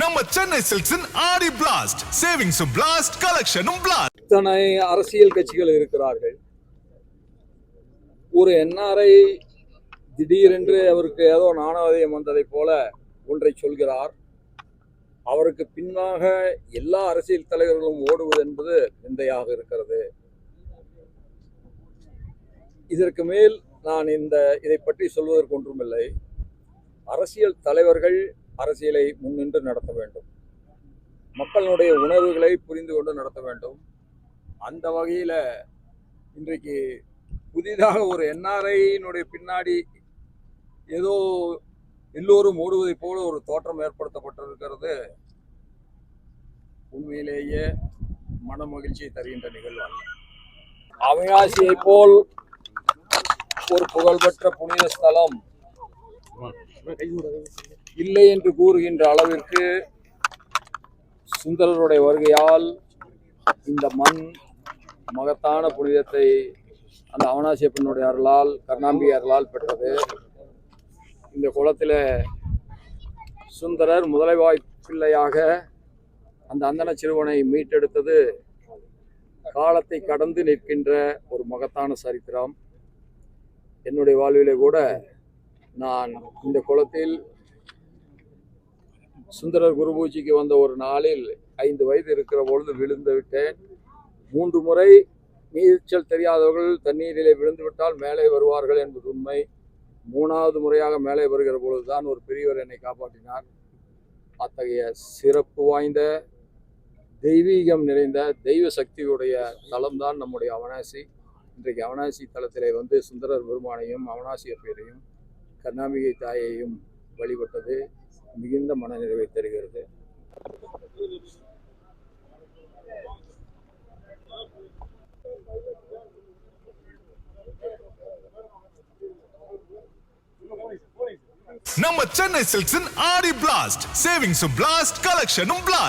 நம்ம சென்னை சில்க்ஸின் ஆடி blast, சேவிங்ஸும் blast, கலெக்ஷனும் blast. இத்தனை அரசியல் கட்சிகள் இருக்கிறார்கள். ஒரு என்ஆர்ஐ திடீரென்று அவருக்கு ஏதோ நாணயம் வந்ததை போல ஒன்றை சொல்கிறார். அவருக்கு பின்னாக எல்லா அரசியல் தலைவர்களும் ஓடுவது என்பது விந்தையாக இருக்கிறது. இதற்கு மேல் நான் இதை பற்றி சொல்வதற்கு ஒன்றுமில்லை. அரசியல் தலைவர்கள் அரசியலை முன்னின்று நடத்த வேண்டும். மக்களுடைய உணர்வுகளை புரிந்து கொண்டு நடத்த வேண்டும். அந்த வகையில் இன்றைக்கு புதிதாக ஒரு என்ஆர்ஐயினுடைய பின்னாடி ஏதோ எல்லோரும் ஓடுவதை போல ஒரு தோற்றம் ஏற்படுத்தப்பட்டிருக்கிறது. உண்மையிலேயே மன மகிழ்ச்சியை தருகின்ற நிகழ்வு அல்ல. அவிநாசியை போல் ஒரு புகழ்பெற்ற புனித ஸ்தலம் இல்லை என்று கூறுகின்ற அளவிற்கு சுந்தரருடைய வருகையால் இந்த மண் மகத்தான புனிதத்தை அந்த அவனாசியப்பனுடைய அருளால், கருணாம்பிகை அருளால் பெற்றது. இந்த குளத்தில் சுந்தரர் முதலைவாய் பிள்ளையாக அந்த அந்தன சிறுவனை மீட்டெடுத்தது காலத்தை கடந்து நிற்கின்ற ஒரு மகத்தான சரித்திரம். என்னுடைய வாழ்விலே கூட நான் இந்த குளத்தில் சுந்தரர் குருபூஜைக்கு வந்த ஒரு நாளில் 5 வயது இருக்கிற பொழுது விழுந்து விட்டேன். 3 முறை நீச்சல் தெரியாதவர்கள் தண்ணீரிலே விழுந்து விட்டால் மேலே வருவார்கள் என்பது உண்மை. 3வது முறையாக மேலே வருகிற பொழுதுதான் ஒரு பெரியவர் என்னை காப்பாற்றினார். அத்தகைய சிறப்பு வாய்ந்த தெய்வீகம் நிறைந்த தெய்வ சக்தியுடைய தலம்தான் நம்முடைய அவனாசி. இன்றைக்கு அவனாசி தலத்திலே வந்து சுந்தரர் பெருமானையும் அவனாசியப்பரையும் கருணாம்பிகை தாயையும் வழிபட்டது மிகுந்த மனநிறைவை தருகிறது. நம்ம சென்னை சில்க்ஸின் ஆடி பிளாஸ்ட், சேவிங்ஸும் பிளாஸ்ட், கலெக்ஷனும் பிளாஸ்ட்.